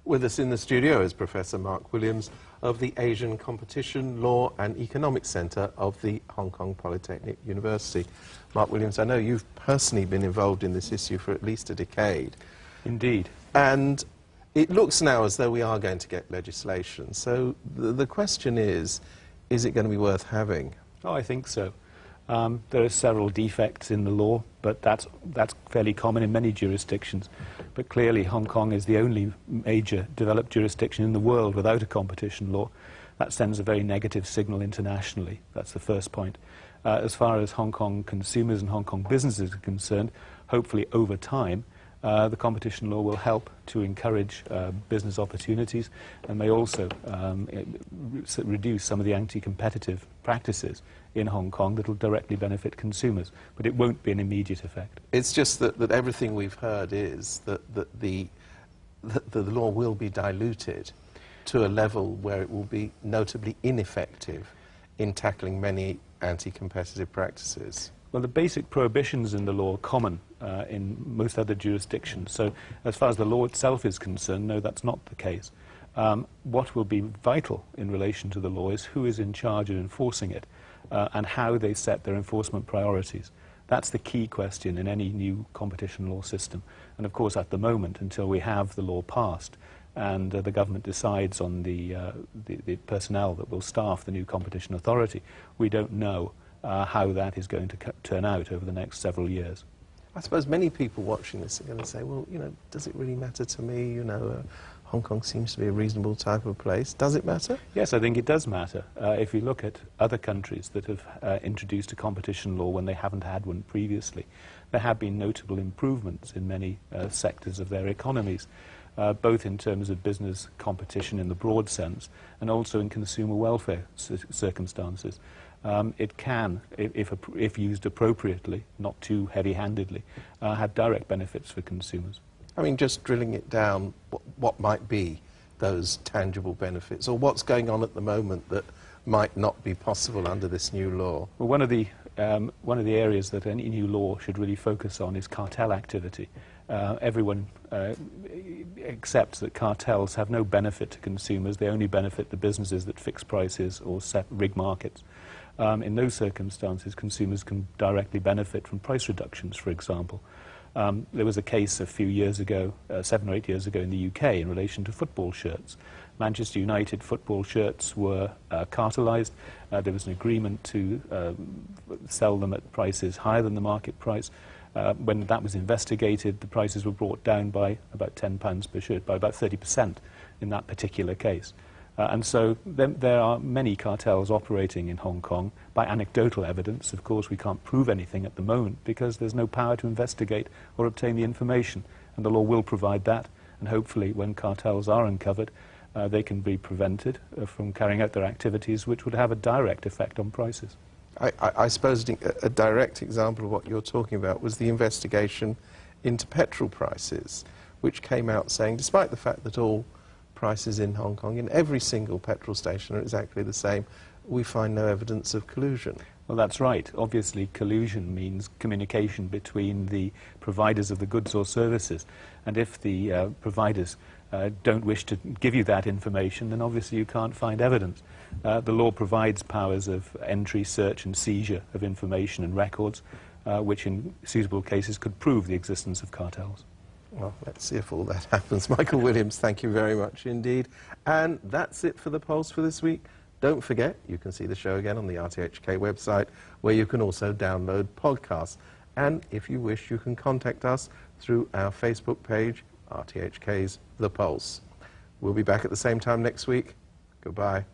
With us in the studio is Professor Mark Williams of the Asian Competition Law and Economics Centre of the Hong Kong Polytechnic University. Mark Williams, I know you've personally been involved in this issue for at least a decade. Indeed. And it looks now as though we are going to get legislation. So the question is it going to be worth having? Oh, I think so. There are several defects in the law, but that's fairly common in many jurisdictions. But clearly Hong Kong is the only major developed jurisdiction in the world without a competition law. That sends a very negative signal internationally. That's the first point. As far as Hong Kong consumers and Hong Kong businesses are concerned, hopefully over time, the competition law will help to encourage business opportunities and may also reduce some of the anti-competitive practices in Hong Kong that will directly benefit consumers. But it won't be an immediate effect. It's just that everything we've heard is that the law will be diluted to a level where it will be notably ineffective in tackling many anti-competitive practices. Well, the basic prohibitions in the law are common in most other jurisdictions. So as far as the law itself is concerned, no, that's not the case. What will be vital in relation to the law is who is in charge of enforcing it and how they set their enforcement priorities. That's the key question in any new competition law system. And of course, at the moment, until we have the law passed and the government decides on the personnel that will staff the new competition authority, we don't know how that is going to turn out over the next several years. I suppose many people watching this are going to say, well, you know, does it really matter to me? You know, Hong Kong seems to be a reasonable type of place. Does it matter? Yes, I think it does matter. If you look at other countries that have introduced a competition law when they haven't had one previously, there have been notable improvements in many sectors of their economies, both in terms of business competition in the broad sense and also in consumer welfare circumstances. It can, if used appropriately, not too heavy-handedly, have direct benefits for consumers. I mean, just drilling it down, what might be those tangible benefits, or what's going on at the moment that might not be possible under this new law? Well, one of the areas that any new law should really focus on is cartel activity. Everyone accepts that cartels have no benefit to consumers. They only benefit the businesses that fix prices or set rig markets. In those circumstances, consumers can directly benefit from price reductions, for example. There was a case a few years ago, 7 or 8 years ago in the UK, in relation to football shirts. Manchester United football shirts were cartelised. There was an agreement to sell them at prices higher than the market price. When that was investigated, the prices were brought down by about £10 per shirt, by about 30% in that particular case. And so there are many cartels operating in Hong Kong by anecdotal evidence. Of course, we can't prove anything at the moment because there's no power to investigate or obtain the information. And the law will provide that. And hopefully, when cartels are uncovered, they can be prevented from carrying out their activities, which would have a direct effect on prices. I suppose a direct example of what you're talking about was the investigation into petrol prices, which came out saying, despite the fact that all prices in Hong Kong in every single petrol station are exactly the same, we find no evidence of collusion. Well, that's right. Obviously, collusion means communication between the providers of the goods or services. And if the providers don't wish to give you that information, then obviously you can't find evidence. The law provides powers of entry, search and seizure of information and records, which in suitable cases could prove the existence of cartels. Well, let's see if all that happens. Michael Williams, thank you very much indeed. And that's it for The Pulse for this week. Don't forget, you can see the show again on the RTHK website, where you can also download podcasts. And if you wish, you can contact us through our Facebook page, RTHK's The Pulse. We'll be back at the same time next week. Goodbye.